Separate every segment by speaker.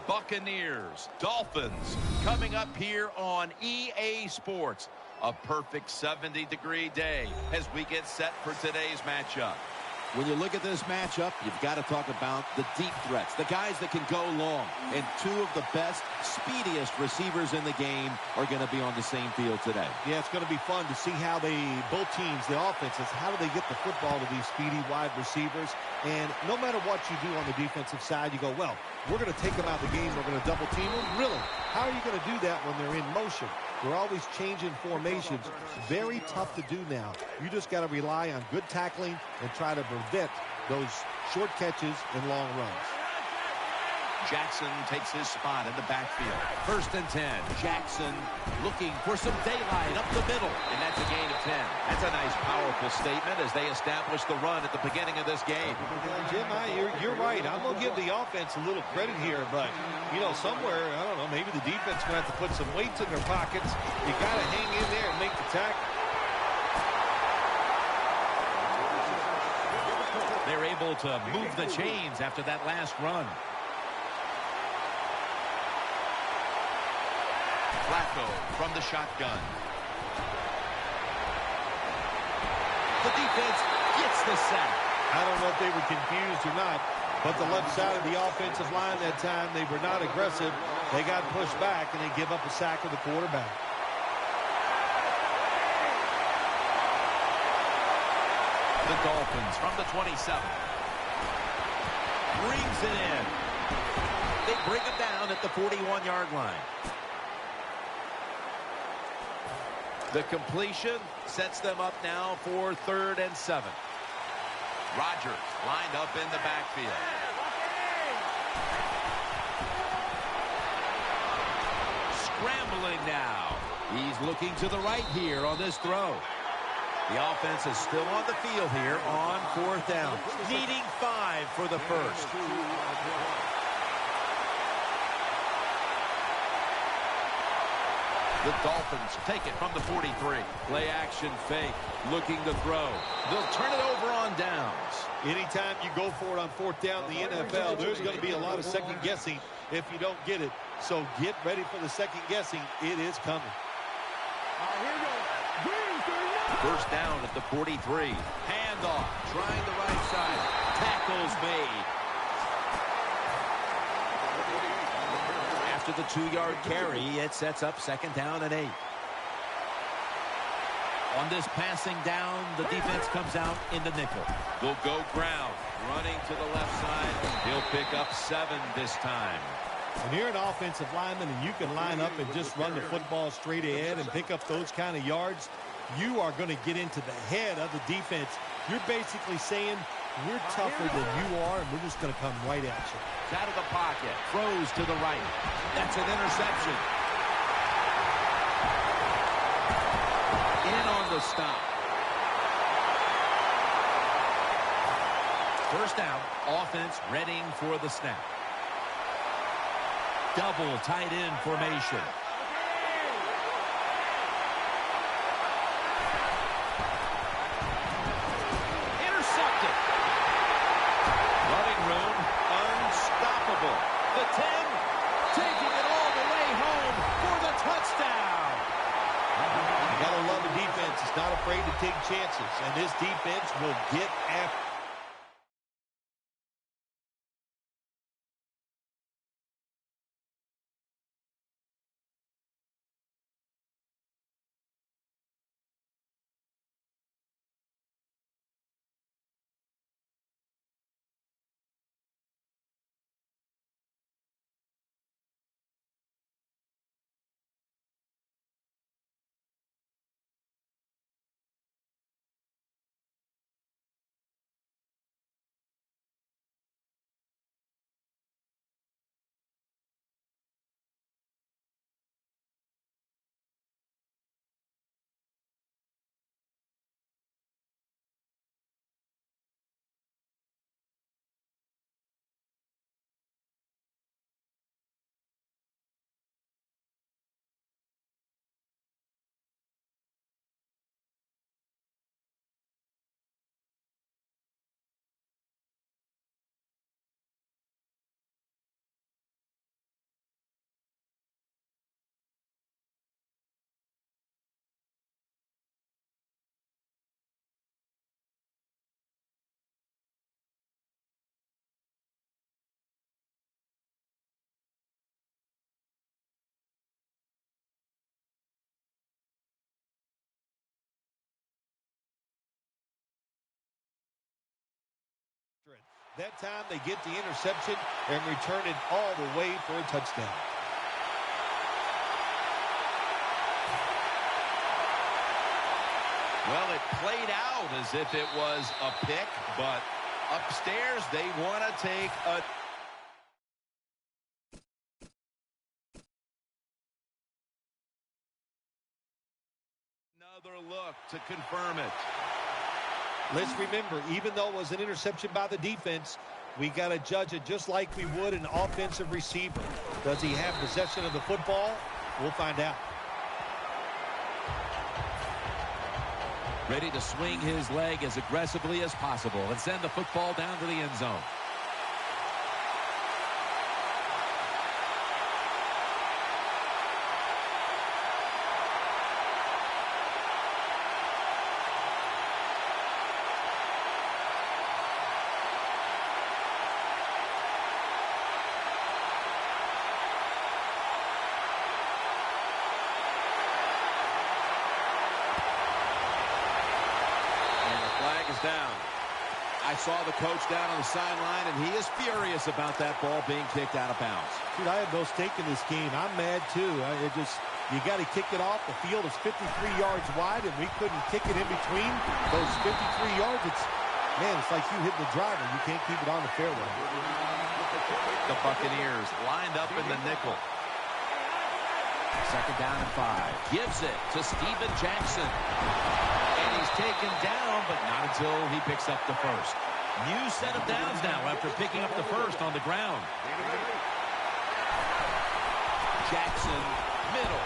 Speaker 1: Buccaneers, Dolphins, coming up here on EA Sports. A perfect 70-degree day as we get set for today's matchup.
Speaker 2: When you look at this matchup, you've got to talk about the deep threats, the guys that can go long. And two of the best, speediest receivers in the game are going to be on the same field today.
Speaker 3: Yeah, it's going to be fun to see how both teams, the offenses, how do they get the football to these speedy wide receivers. And no matter what you do on the defensive side, you go, well, we're going to take them out of the game. We're going to double team them. Really? How are you going to do that when they're in motion? They're always changing formations. Very tough to do now. You just got to rely on good tackling and try to prevent those short catches and long runs.
Speaker 1: Jackson takes his spot in the backfield. 1st and 10. Jackson looking for some daylight up the middle, and that's a gain of 10. That's a nice, powerful statement as they establish the run at the beginning of this game.
Speaker 3: Jim, you're right. I'm going to give the offense a little credit here, but, you know, somewhere, I don't know, maybe the defense going to have to put some weights in their pockets. You got to hang in there and make the tackle.
Speaker 1: They're able to move the chains after that last run. Flacco from the shotgun. The defense gets the sack.
Speaker 3: I don't know if they were confused or not, but the left side of the offensive line that time, they were not aggressive. They got pushed back, and they give up a sack of the quarterback.
Speaker 1: The Dolphins from the 27. Brings it in. They bring him down at the 41-yard line. The completion sets them up now for 3rd and 7. Rodgers lined up in the backfield. Scrambling now. He's looking to the right here on this throw. The offense is still on the field here on 4th down. Needing 5 for the first. The Dolphins take it from the 43. Play action fake. Looking to throw. They'll turn it over on downs.
Speaker 3: Anytime you go for it on 4th down in the NFL, there's going to be a lot of second guessing if you don't get it. So get ready for the second guessing. It is coming.
Speaker 1: First down at the 43. Handoff. Trying the right side. Tackles made. After the 2-yard carry, it sets up 2nd down and 8. On this passing down, the defense comes out in the nickel. They'll go ground. Running to the left side. He'll pick up 7 this time.
Speaker 3: When you're an offensive lineman and you can line up and just run the football straight ahead and pick up those kind of yards, you are going to get into the head of the defense. You're basically saying, we're tougher than you are, and we're just going to come right at you.
Speaker 1: Out of the pocket. Throws to the right. That's an interception. In on the stop. First down. Offense readying for the snap. Double tight end formation. The 10, taking it all the way home for the touchdown.
Speaker 3: You got to love a defense. It's not afraid to take chances, and this defense will get after That time they get the interception and return it all the way for a touchdown.
Speaker 1: Well, it played out as if it was a pick, but upstairs they want to take another look to confirm it.
Speaker 3: Let's remember, even though it was an interception by the defense, we got to judge it just like we would an offensive receiver. Does he have possession of the football? We'll find out.
Speaker 2: Ready to swing his leg as aggressively as possible and send the football down to the end zone.
Speaker 1: Down.
Speaker 2: I saw the coach down on the sideline, and he is furious about that ball being kicked out of bounds.
Speaker 3: Dude, I have no stake in this game. I'm mad, too. You got to kick it off. The field is 53 yards wide, and we couldn't kick it in between those 53 yards. It's like you hitting the driver. You can't keep it on the fairway.
Speaker 1: The Buccaneers lined up in the nickel.
Speaker 2: Second down and 5. Gives it to Steven Jackson. And he's taken down, but not until he picks up the first. New set of downs now after picking up the first on the ground. Jackson, middle.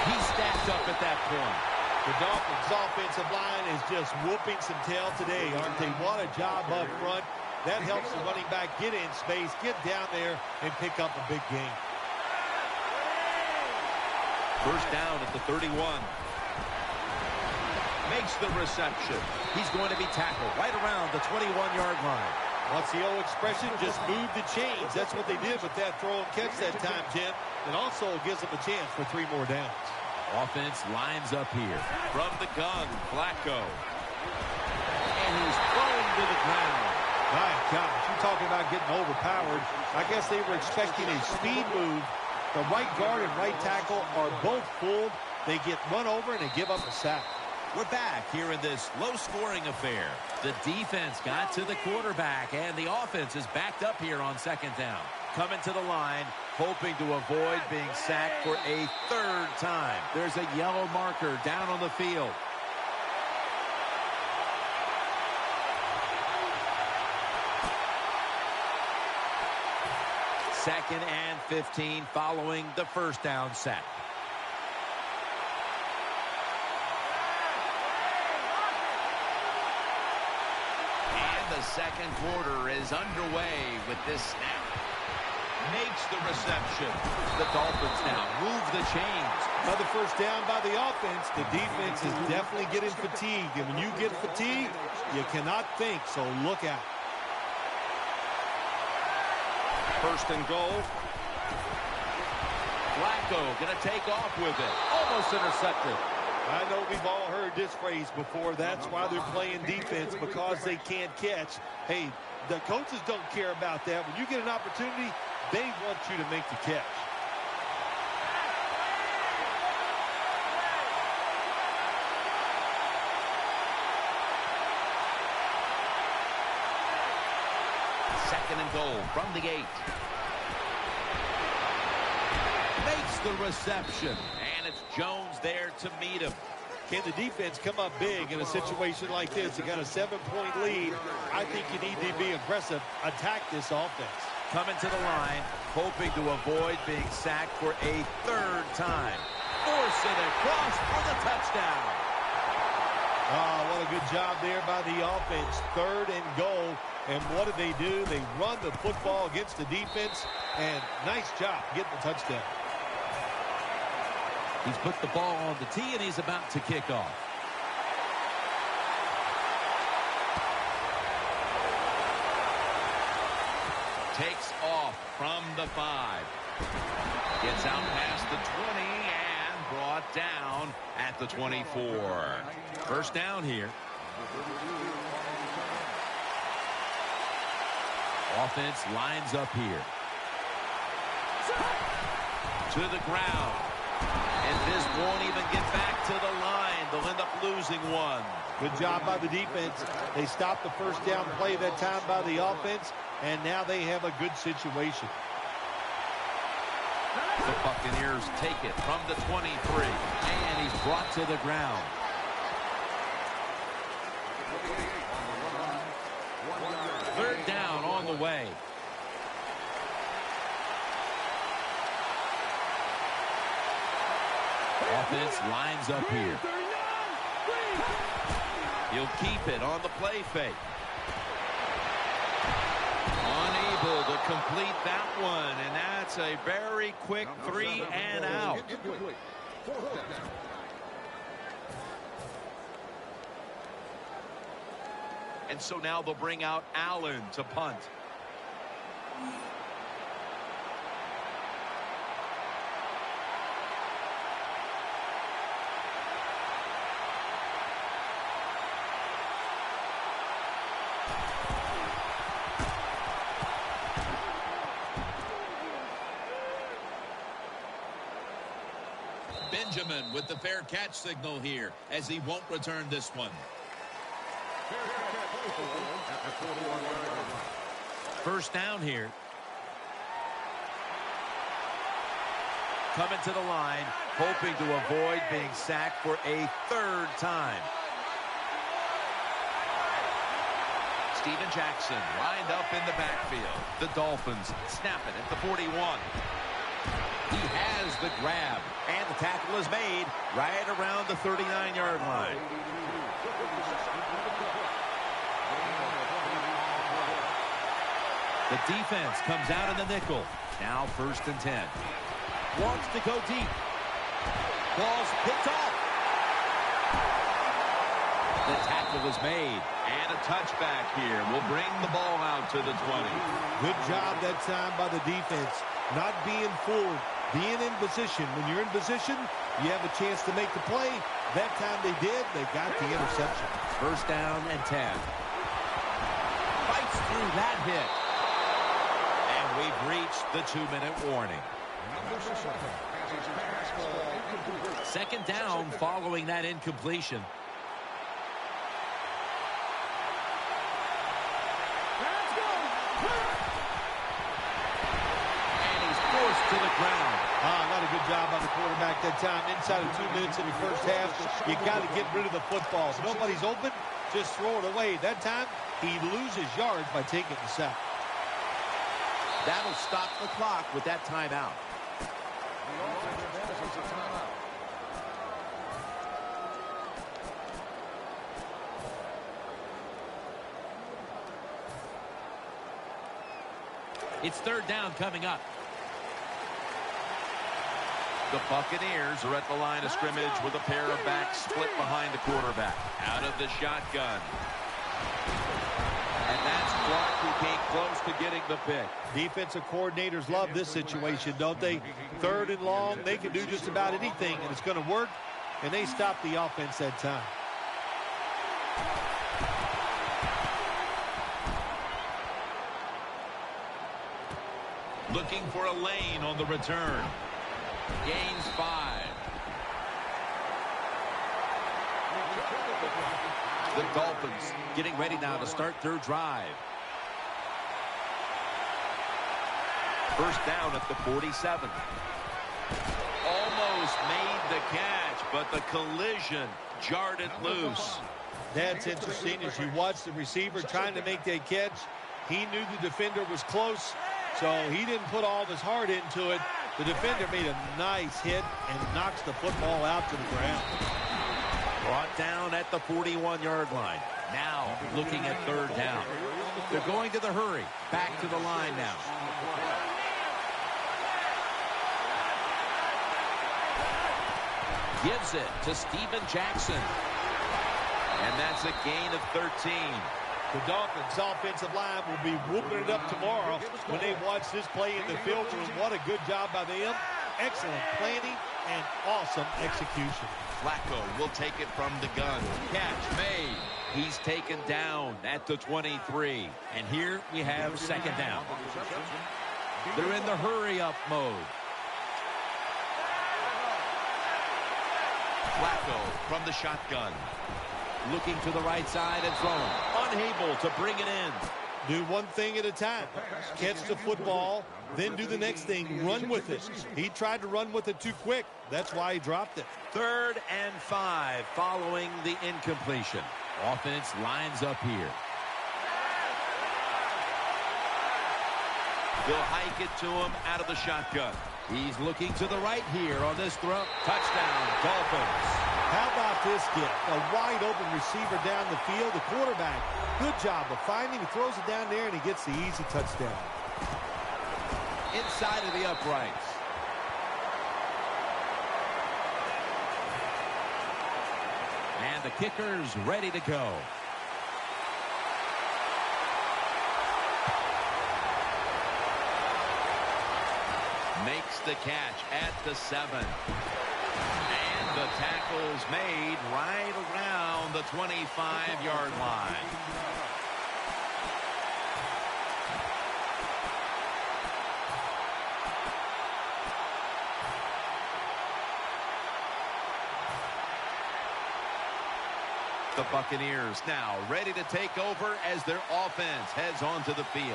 Speaker 2: He's stacked up at that point.
Speaker 3: The Dolphins' offensive line is just whooping some tail today, aren't they? What a job up front. That helps the running back get in space, get down there, and pick up a big gain.
Speaker 1: First down at the 31. Makes the reception.
Speaker 2: He's going to be tackled right around the 21-yard line.
Speaker 3: What's the old expression? Just move the chains. That's what they did with that throw and catch that time, Jim. And also gives them a chance for 3 more downs.
Speaker 2: Offense lines up here.
Speaker 1: From the gun, Flacco.
Speaker 2: And he's thrown to the ground.
Speaker 3: My gosh, you're talking about getting overpowered. I guess they were expecting a speed move. The right guard and right tackle are both fooled. They get run over and they give up a sack.
Speaker 2: We're back here in this low-scoring affair. The defense got to the quarterback, and the offense is backed up here on second down. Coming to the line, hoping to avoid being sacked for a 3rd time. There's a yellow marker down on the field. Second and 15 following the first down sack.
Speaker 1: And the second quarter is underway with this snap. Makes the reception.
Speaker 2: The Dolphins now move the chains.
Speaker 3: Another first down by the offense. The defense is definitely getting fatigued. And when you get fatigued, you cannot think, so look out.
Speaker 1: First and goal.
Speaker 2: Flacco going to take off with it. Almost intercepted.
Speaker 3: I know we've all heard this phrase before. That's why they're playing defense, because they can't catch. Hey, the coaches don't care about that. When you get an opportunity, they want you to make the catch.
Speaker 1: Second and goal from the 8.
Speaker 2: Makes the reception. And it's Jones there to meet him.
Speaker 3: Can the defense come up big in a situation like this? You got a 7-point lead. I think you need to be aggressive. Attack this offense.
Speaker 2: Coming to the line, hoping to avoid being sacked for a 3rd time. Force it across for the touchdown.
Speaker 3: Oh, what a good job there by the offense. 3rd and goal. And what do? They run the football against the defense. And nice job getting the touchdown.
Speaker 2: He's put the ball on the tee, and he's about to kick off.
Speaker 1: Takes off from the 5. Gets out past the 20 and brought down at the 24.
Speaker 2: First down here. Offense lines up here. To the ground. And this won't even get back to the line. They'll end up losing one.
Speaker 3: Good job by the defense. They stopped the first down play that time by the offense, and now they have a good situation.
Speaker 2: The Buccaneers take it from the 23, and he's brought to the ground. Third down on the way. Offense lines up here. He'll keep it on the play fake. Unable to complete that one, and that's a very quick 3 and out. And so now they'll bring out Allen to punt. Benjamin with the fair catch signal here as he won't return this one. First down here. Coming to the line, hoping to avoid being sacked for a third time. Steven Jackson lined up in the backfield. The Dolphins snap it at the 41. He has the grab, and the tackle is made right around the 39-yard line. The defense comes out in the nickel. Now 1st and 10. Wants to go deep. Ball's picked off. The tackle is made, and a touchback here will bring the ball out to the 20.
Speaker 3: Good job that time by the defense. Not being fooled, being in position. When you're in position, you have a chance to make the play. That time they did. They got the interception.
Speaker 2: 1st down and 10. Fights through that hit. And we've reached the 2-minute warning. 2nd down following that incompletion. To the ground.
Speaker 3: Not a good job by the quarterback that time. Inside of 2 minutes in the first half, you got to get rid of the football. If nobody's open, just throw it away. That time, he loses yards by taking the sack.
Speaker 2: That'll stop the clock with that timeout. It's 3rd down coming up. The Buccaneers are at the line of scrimmage with a pair of backs split behind the quarterback. Out of the shotgun. And that's Clark who came close to getting the pick.
Speaker 3: Defensive coordinators love this situation, don't they? 3rd and long, they can do just about anything, and it's going to work, and they stop the offense that time.
Speaker 2: Looking for a lane on the return. Gains 5. The Dolphins getting ready now to start their drive. 1st down at the 47. Almost made the catch, but the collision jarred it loose.
Speaker 3: That's interesting. As you watch the receiver trying to make that catch, he knew the defender was close, so he didn't put all of his heart into it. The defender made a nice hit and knocks the football out to the ground.
Speaker 2: Brought down at the 41-yard line. Now looking at 3rd down. They're going to the hurry. Back to the line now. Gives it to Steven Jackson. And that's a gain of 13.
Speaker 3: The Dolphins' offensive line will be whooping it up tomorrow when they watch this play in the film room. What a good job by them. Excellent planning and awesome execution.
Speaker 2: Flacco will take it from the gun. Catch made. He's taken down at the 23. And here we have second down. They're in the hurry-up mode.
Speaker 1: Flacco from the shotgun.
Speaker 2: Looking to the right side and throwing. Unable to bring it in.
Speaker 3: Do one thing at a time. Catch the football, then do the next thing. Run with it. He tried to run with it too quick. That's why he dropped it.
Speaker 2: 3rd and 5 following the incompletion. Offense lines up here.
Speaker 1: They'll hike it to him out of the shotgun.
Speaker 2: He's looking to the right here on this throw. Touchdown, Dolphins.
Speaker 3: How about this get? A wide open receiver down the field. The quarterback, good job of finding. He throws it down there and he gets the easy touchdown.
Speaker 1: Inside of the uprights.
Speaker 2: And the kicker's ready to go.
Speaker 1: Makes the catch at the 7. And the tackle's made right around the 25-yard line. The Buccaneers now ready to take over as their offense heads onto the field.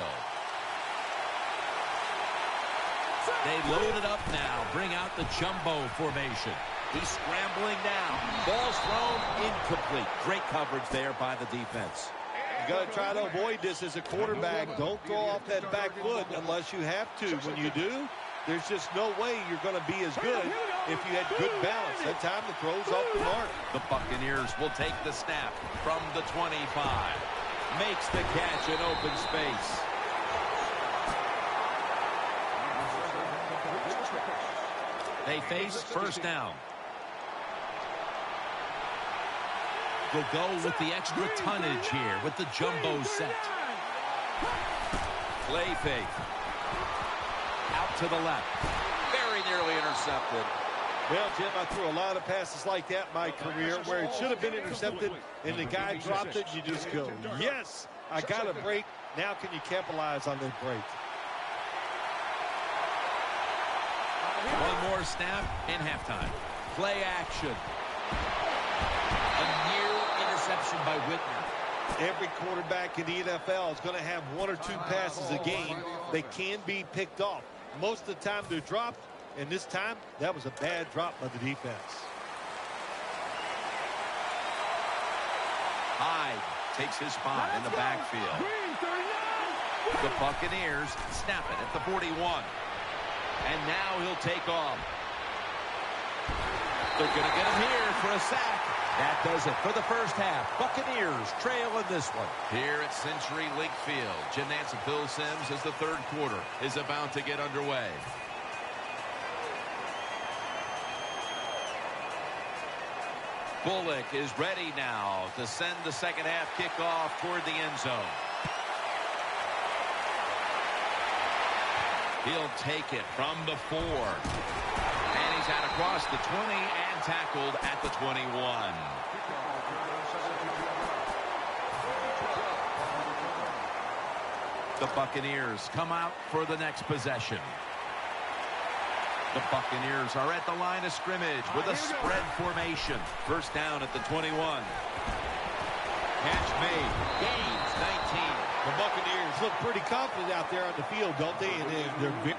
Speaker 2: They load it up now. Bring out the jumbo formation.
Speaker 1: He's scrambling down. Ball's thrown incomplete. Great coverage there by the defense.
Speaker 3: You got to try to avoid this as a quarterback. Don't throw off that back foot unless you have to. When you do, there's just no way you're going to be as good if you had good balance. That time the throw's off the mark.
Speaker 1: The Buccaneers will take the snap from the 25. Makes the catch in open space.
Speaker 2: They face first down. They'll go with the extra tonnage here with the jumbo set.
Speaker 1: Play fake.
Speaker 2: Out to the left.
Speaker 1: Very nearly intercepted.
Speaker 3: Well, Jim, I threw a lot of passes like that in my career where it should have been intercepted and the guy dropped it. You just go, yes, I got a break. Now can you capitalize on that break?
Speaker 2: One more snap and halftime. Play action. A near interception by Whitner.
Speaker 3: Every quarterback in the NFL is going to have 1 or 2 passes a game that can be picked off. Most of the time they're dropped, and this time that was a bad drop by the defense.
Speaker 1: Hyde takes his spot in the backfield. The Buccaneers snap it at the 41. And now he'll take off. They're going to get him here for a sack.
Speaker 2: That does it for the first half. Buccaneers trail in this one.
Speaker 1: Here at Century Link Field, Jim Nantz and Phil Simms as the third quarter is about to get underway. Bullock is ready now to send the second half kickoff toward the end zone. He'll take it from the 4. And he's out across the 20 and tackled at the 21. The Buccaneers come out for the next possession. The Buccaneers are at the line of scrimmage with a spread formation. First down at the 21. Catch made. Gains 19.
Speaker 3: The Buccaneers look pretty confident out there on the field, don't they? And they're very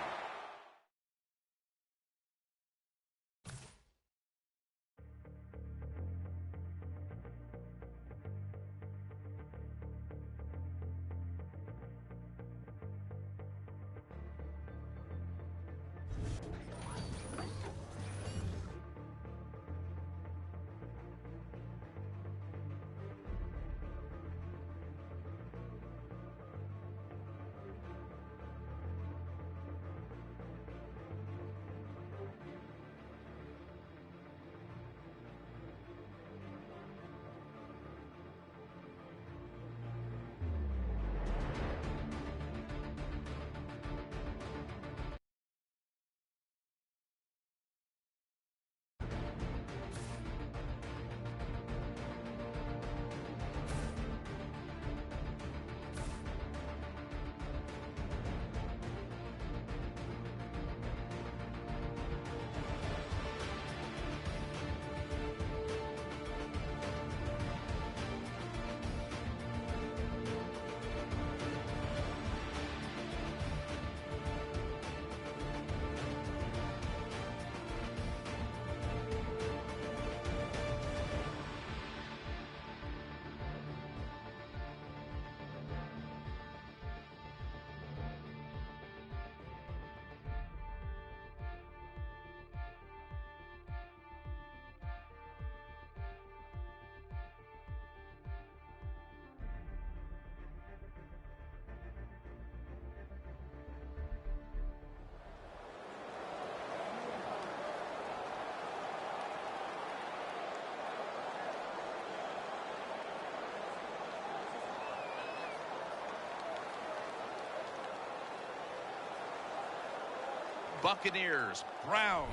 Speaker 1: Buccaneers, Browns.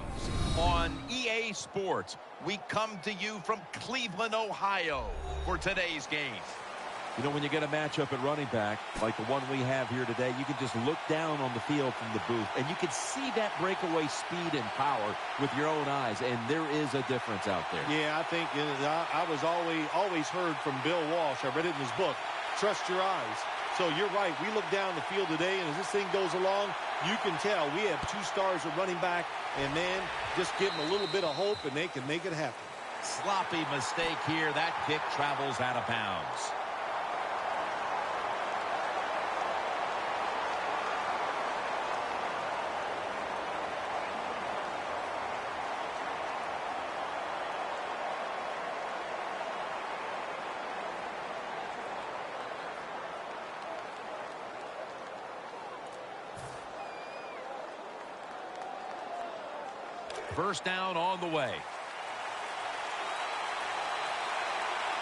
Speaker 1: On EA Sports, we come to you from Cleveland, Ohio for today's game.
Speaker 2: You know, when you get a matchup at running back, like the one we have here today, you can just look down on the field from the booth, and you can see that breakaway speed and power with your own eyes, and there is a difference out there.
Speaker 3: Yeah, I think I was always heard from Bill Walsh. I read it in his book, Trust Your Eyes. So you're right. We look down the field today, and as this thing goes along, you can tell we have 2 stars at running back, and, man, just give them a little bit of hope, and they can make it happen.
Speaker 1: Sloppy mistake here. That kick travels out of bounds. First down on the way.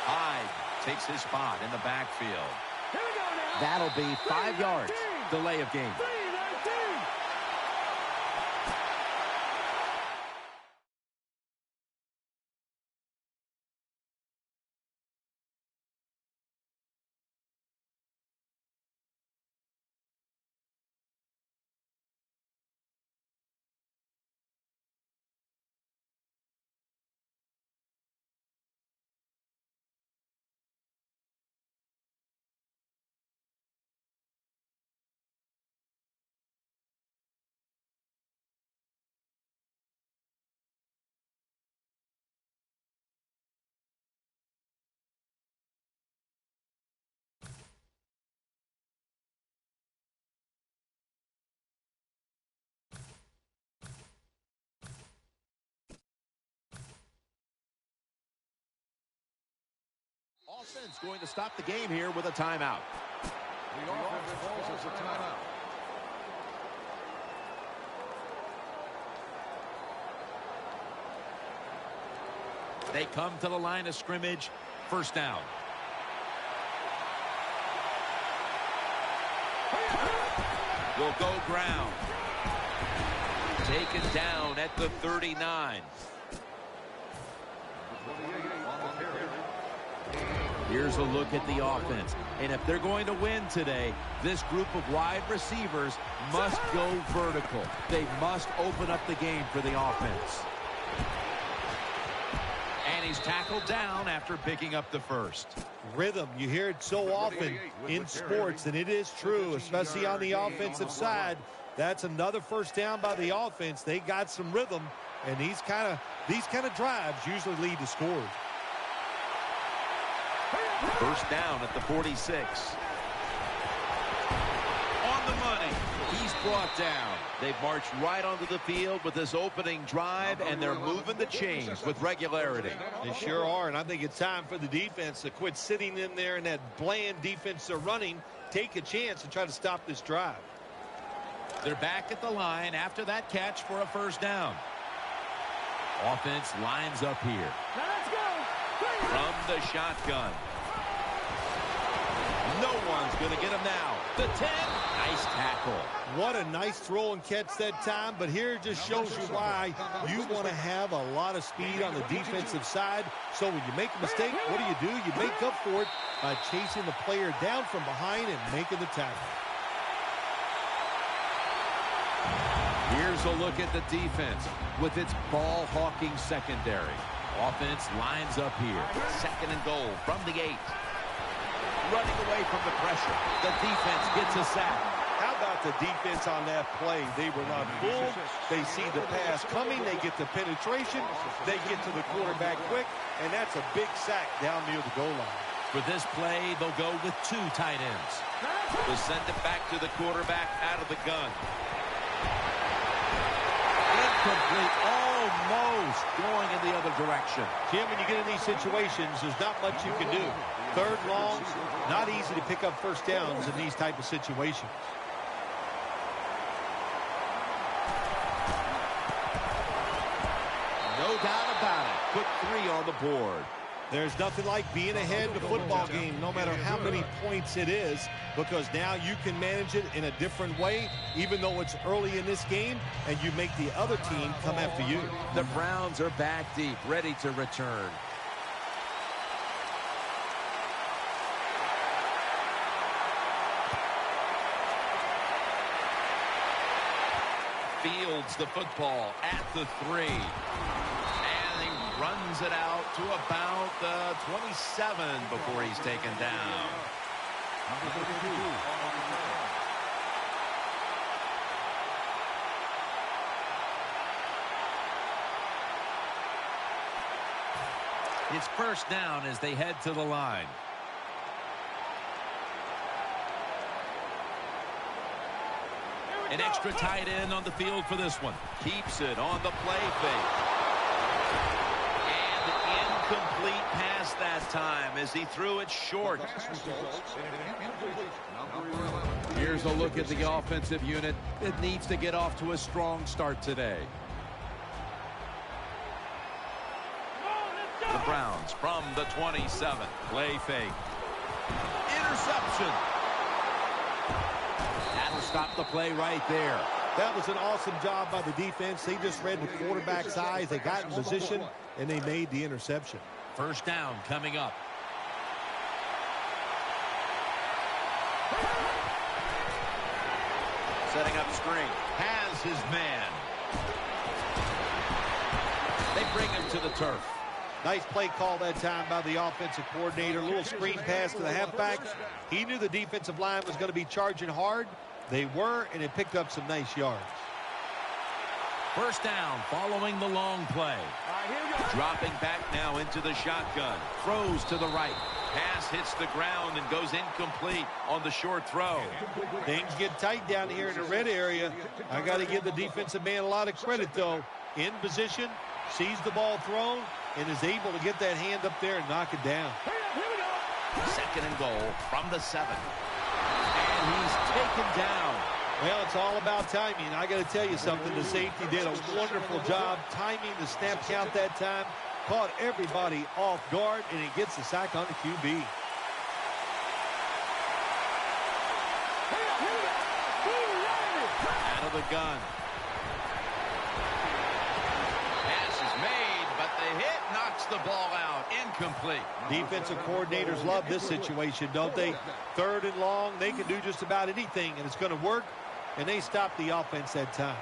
Speaker 1: Hyde takes his spot in the backfield.
Speaker 2: That'll be 5 yards. Delay of game.
Speaker 1: Offense going to stop the game here with a timeout.
Speaker 4: The offense calls us a timeout.
Speaker 1: They come to the line of scrimmage. First down. Will go ground. Taken down at the 39. Here's a look at the offense. And if they're going to win today, this group of wide receivers must go vertical. They must open up the game for the offense. And he's tackled down after picking up the first.
Speaker 3: Rhythm, you hear it so often in sports, and it is true, especially on the offensive side. That's another first down by the offense. They got some rhythm, and these kind of drives usually lead to scores.
Speaker 1: First down at the 46. On the money. He's brought down. They've marched right onto the field with this opening drive, and they're moving the chains with regularity.
Speaker 3: They sure are, and I think it's time for the defense to quit sitting in there in that bland defense they're running, take a chance and try to stop this drive.
Speaker 1: They're back at the line after that catch for a first down. Offense lines up here.
Speaker 4: Let's go.
Speaker 1: From the shotgun. No one's going to get him now. The 10. Nice tackle.
Speaker 3: What a nice throw and catch that time, but here it just shows you why you want to have a lot of speed on the defensive side. So when you make a mistake, what do? You make up for it by chasing the player down from behind and making the tackle.
Speaker 1: Here's a look at the defense with its ball-hawking secondary. Offense lines up here. Second and goal from the 8. Running away from the pressure. The defense gets a sack.
Speaker 3: How about the defense on that play? They were not fooled. They see the pass coming. They get the penetration. They get to the quarterback quick, and that's a big sack down near the goal line.
Speaker 1: For this play, they'll go with 2 tight ends. They'll send it back to the quarterback out of the gun. Incomplete, almost going in the other direction.
Speaker 3: Jim, when you get in these situations, there's not much you can do. Third long, not easy to pick up first downs in these type of situations.
Speaker 1: No doubt about it. Put 3 on the board.
Speaker 3: There's nothing like being ahead in a football game, no matter how many points it is, because now you can manage it in a different way, even though it's early in this game, and you make the other team come after you.
Speaker 2: The Browns are back deep, ready to return. Fields the football at the 3. Runs it out to about the 27 before he's taken down. It's first down as they head to the line. An extra tight end on the field for this one. Keeps it on the play fake. Complete pass that time as he threw it short. Here's a look at the offensive unit. It needs to get off to a strong start today. The Browns from the 27. Play fake. Interception. That'll stop the play right there.
Speaker 3: That was an awesome job by the defense. They just read the quarterback's eyes. They got in position, and they made the interception.
Speaker 2: First down coming up. Setting up screen. Has his man. They bring him to the turf.
Speaker 3: Nice play call that time by the offensive coordinator. Little screen pass to the halfback. He knew the defensive line was going to be charging hard. They were, and it picked up some nice yards.
Speaker 2: First down following the long play. Dropping back now into the shotgun. Throws to the right. Pass hits the ground and goes incomplete on the short throw.
Speaker 3: Things get tight down here in the red area. I got to give the defensive man a lot of credit, though. In position, sees the ball thrown, and is able to get that hand up there and knock it down.
Speaker 2: Second and goal from the 7. And he's taken down.
Speaker 3: Well, it's all about timing. I got to tell you something. The safety did a wonderful job timing the snap count that time. Caught everybody off guard, and he gets the sack on the QB.
Speaker 2: Out of the gun. Pass is made, but the hit knocks the ball out. Incomplete.
Speaker 3: Defensive coordinators love this situation, don't they? Third and long, they can do just about anything, and it's going to work. And they stopped the offense that time.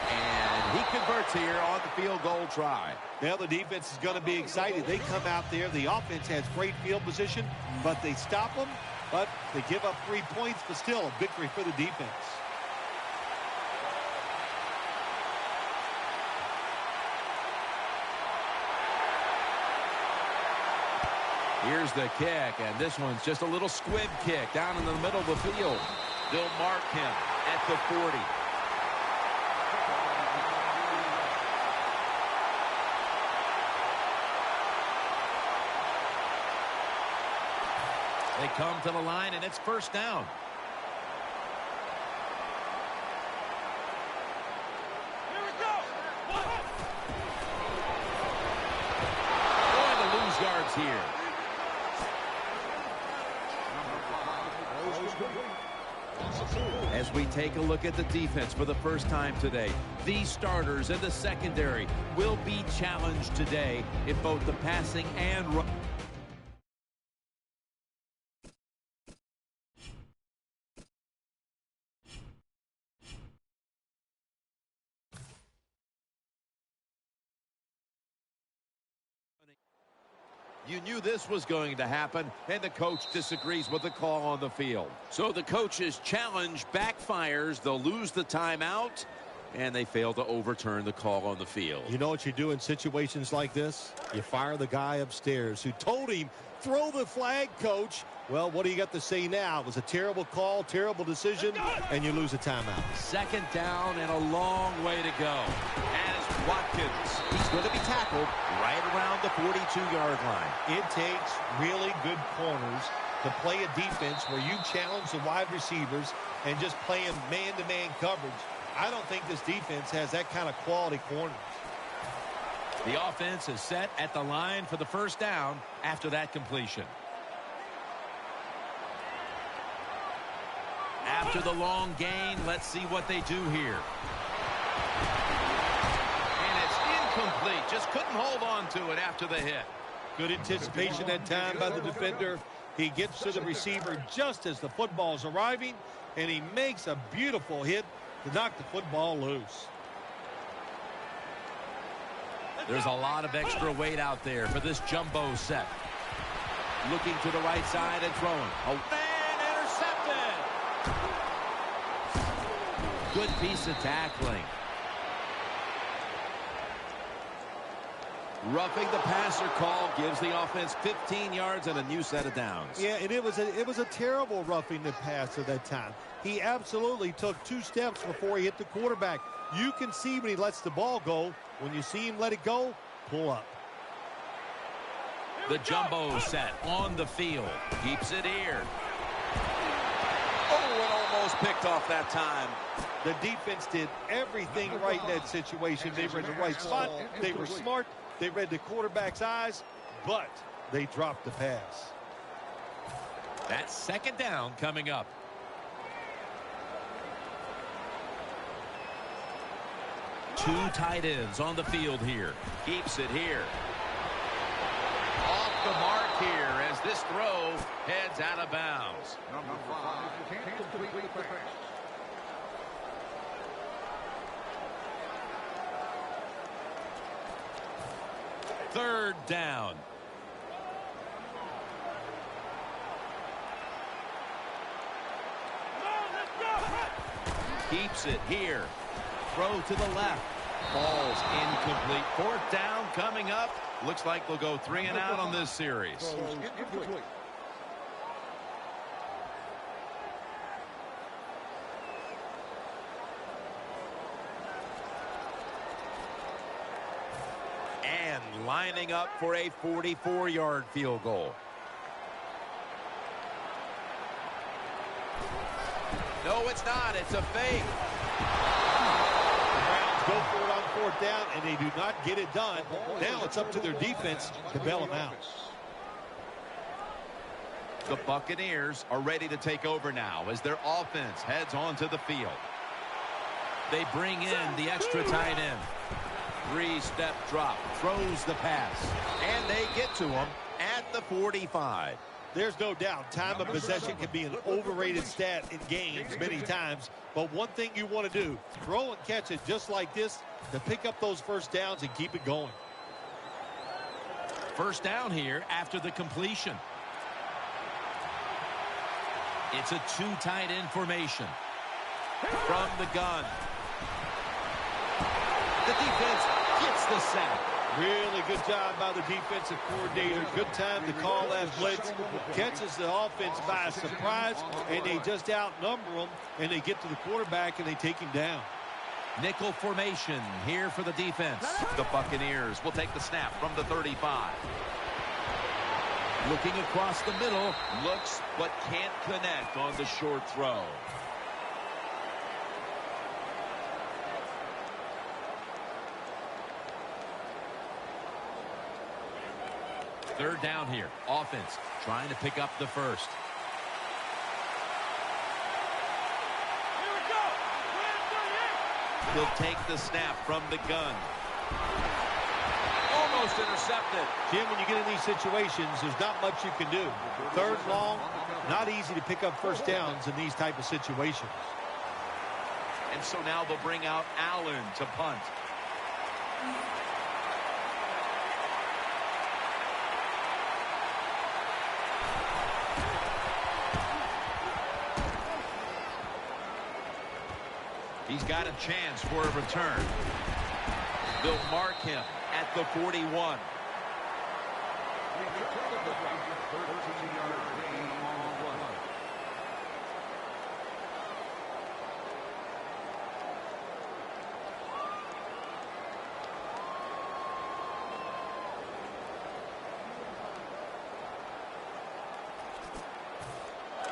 Speaker 2: And he converts here on the field goal try.
Speaker 3: Now the defense is going to be excited. They come out there. The offense has great field position, but they stop them. But they give up 3 points, but still a victory for the defense.
Speaker 2: Here's the kick, and this one's just a little squib kick down in the middle of the field. They'll mark him at the 40. They come to the line, and it's first down.
Speaker 4: Here we go.
Speaker 2: Going to lose yards here. As we take a look at the defense for the first time today, these starters in the secondary will be challenged today in both the passing and run. You knew this was going to happen, and the coach disagrees with the call on the field. So the coach's challenge backfires. They'll lose the timeout, and they fail to overturn the call on the field.
Speaker 3: You know what you do in situations like this? You fire the guy upstairs who told him, throw the flag, coach. Well, what do you got to say now? It was a terrible call, terrible decision, and you lose a timeout.
Speaker 2: Second down and a long way to go. As Watkins, he's going to be tackled right around the 42-yard line.
Speaker 3: It takes really good corners to play a defense where you challenge the wide receivers and just play them man-to-man coverage. I don't think this defense has that kind of quality corners.
Speaker 2: The offense is set at the line for the first down after that completion. After the long gain, let's see what they do here.
Speaker 1: And it's incomplete. Just couldn't hold on to it after the hit.
Speaker 3: Good anticipation that time by the defender. He gets to the receiver just as the football's arriving, and he makes a beautiful hit to knock the football loose.
Speaker 2: There's a lot of extra weight out there for this jumbo set. Looking to the right side and throwing. Oh, man, intercepted. Good piece of tackling. Roughing the passer call gives the offense 15 yards and a new set of downs.
Speaker 3: Yeah, and it was a terrible roughing the passer that time. He absolutely took 2 steps before he hit the quarterback. You can see when he lets the ball go. When you see him let it go, pull up.
Speaker 2: The jumbo set on the field. Keeps it here.
Speaker 1: Oh, and almost picked off that time.
Speaker 3: The defense did everything right in that situation. They were in the right spot. They were smart. They read the quarterback's eyes, but they dropped the pass.
Speaker 2: That's second down coming up. Two tight ends on the field here.
Speaker 1: Keeps it here. Off the mark here as this throw heads out of bounds.
Speaker 4: Number 5 can't complete the pass.
Speaker 2: Third down. Keeps it here. Throw to the left.
Speaker 1: Ball's incomplete. Fourth down coming up. Looks like they'll go 3 and out on this series.
Speaker 4: Incomplete.
Speaker 2: And lining up for a 44-yard field goal.
Speaker 1: No, it's not. It's a fake.
Speaker 3: The Browns go for it on fourth down, and they do not get it done. Now it's up to their defense to bail them out.
Speaker 1: The Buccaneers are ready to take over now as their offense heads onto the field.
Speaker 2: They bring in the extra tight end.
Speaker 1: 3-step drop. Throws the pass. And they get to him at the 45.
Speaker 3: There's no doubt time of possession can be an overrated stat in games many times, but one thing you want to do, throw and catch it just like this to pick up those first downs and keep it going.
Speaker 2: First down here after the completion. It's a 2 tight end formation. From the gun.
Speaker 1: The defense gets the sack.
Speaker 3: Really good job by the defensive coordinator. Good time to call that blitz. Catches the offense by surprise, and they just outnumber them, and they get to the quarterback, and they take him down.
Speaker 2: Nickel formation here for the defense.
Speaker 1: The Buccaneers will take the snap from the 35.
Speaker 2: Looking across the middle.
Speaker 1: Looks but can't connect on the short throw.
Speaker 2: Third down here. Offense trying to pick up the first.
Speaker 4: Here we go.
Speaker 1: He'll take the snap from the gun. Almost intercepted.
Speaker 3: Jim, when you get in these situations, there's not much you can do. Third and long, not easy to pick up first downs in these type of situations.
Speaker 1: And so now they'll bring out Allen to punt. He's got a chance for a return. They'll mark him at the 41.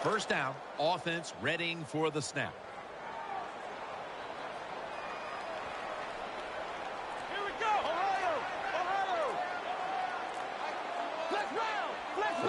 Speaker 2: First down, offense readying for the snap.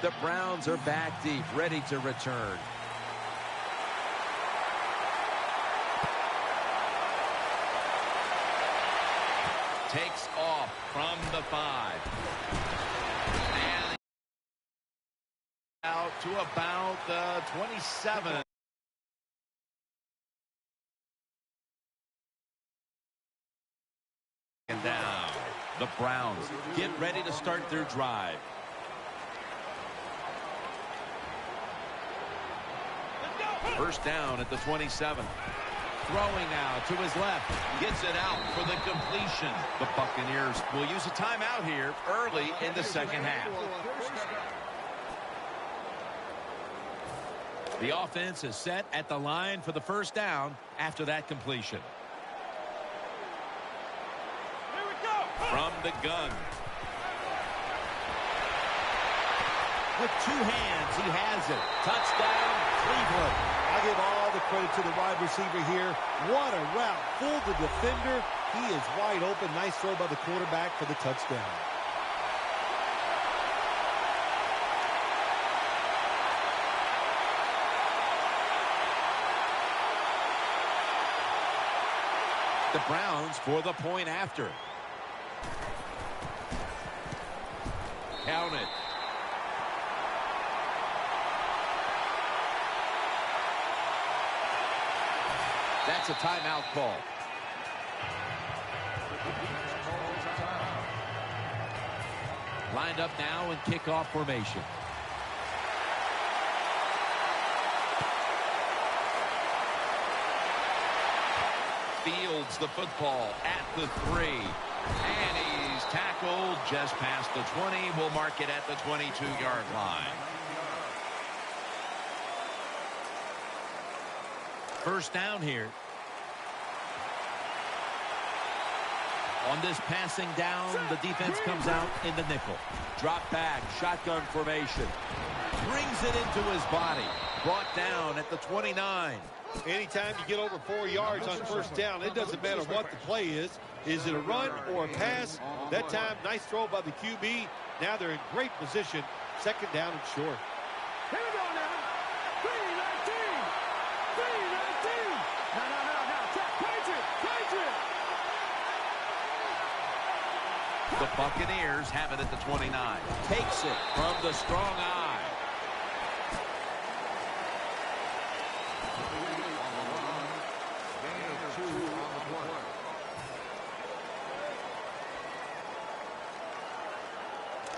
Speaker 2: The Browns are back deep, ready to return. Takes off from the 5. And out to about the 27. And down. The Browns get ready to start their drive. First down at the 27. Throwing now to his left. Gets it out for the completion. The Buccaneers will use a timeout here early in the second half. The offense is set at the line for the first down after that completion. Here we go. From the gun. With 2 hands, he has it. Touchdown, Cleveland.
Speaker 3: I give all the credit to the wide receiver here. What a route. Fooled the defender. He is wide open. Nice throw by the quarterback for the touchdown.
Speaker 2: The Browns for the point after. Count it. That's a timeout call. Lined up now in kickoff formation. Fields the football at the 3. And he's tackled just past the 20. We'll mark it at the 22-yard line. First down here. On this passing down, the defense comes out in the nickel. Drop back, shotgun formation. Brings it into his body. Brought down at the 29.
Speaker 3: Anytime you get over 4 yards on first down, it doesn't matter what the play is. Is it a run or a pass? That time, nice throw by the QB. Now they're in great position. Second down and short.
Speaker 5: Here we go now. 3-19. 3-19. No. Patriot.
Speaker 2: The Buccaneers have it at the 29. Takes it from the strong eye.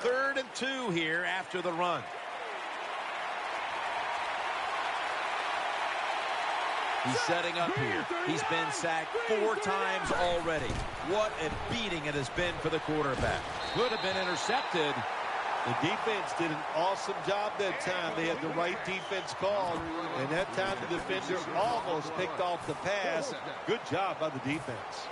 Speaker 2: Third and 2 here after the run. He's setting up here. He's been sacked 4 times already. What a beating it has been for the quarterback. Could have been intercepted.
Speaker 3: The defense did an awesome job that time. They had the right defense called. And that time the defender almost picked off the pass. Good job by the defense.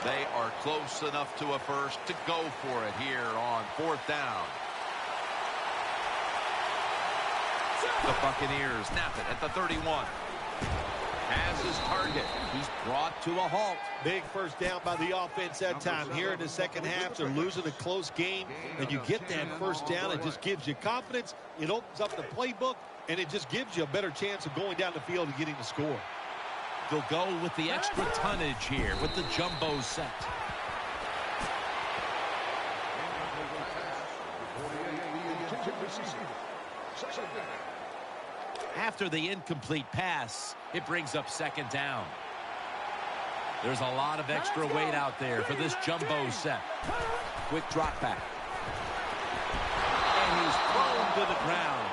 Speaker 2: They are close enough to a first to go for it here on 4th down. The Buccaneers snap it at the 31. Has his target. He's brought to a halt.
Speaker 3: Big first down by the offense that time. Here in the second half, they're losing a close game, and you get that first down. It just gives you confidence. It opens up the playbook, and it just gives you a better chance of going down the field and getting the score.
Speaker 2: They'll go with the extra tonnage here with the jumbo set. After the incomplete pass, it brings up second down. There's a lot of extra weight out there for this jumbo set. Quick drop back. And he's thrown to the ground.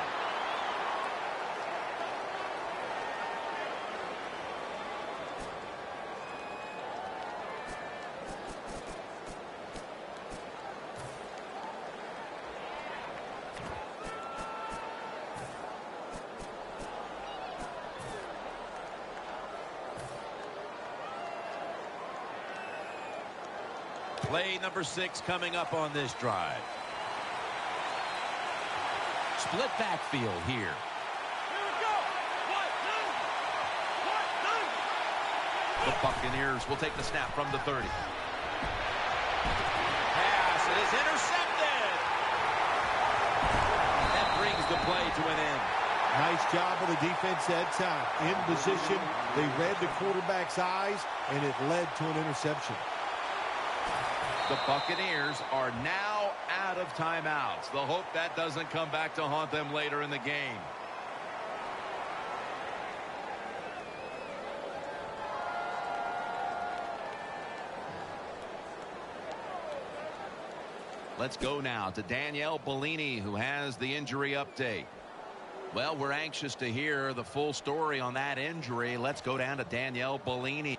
Speaker 2: Play number 6 coming up on this drive. Split backfield here.
Speaker 5: Here we go.
Speaker 2: The Buccaneers will take the snap from the 30. Pass is intercepted. That brings the play to an end.
Speaker 3: Nice job of the defense that time. In position, they read the quarterback's eyes, and it led to an interception.
Speaker 2: The Buccaneers are now out of timeouts. They'll hope that doesn't come back to haunt them later in the game. Let's go now to Danielle Bellini, who has the injury update. Well, we're anxious to hear the full story on that injury. Let's go down to Danielle Bellini.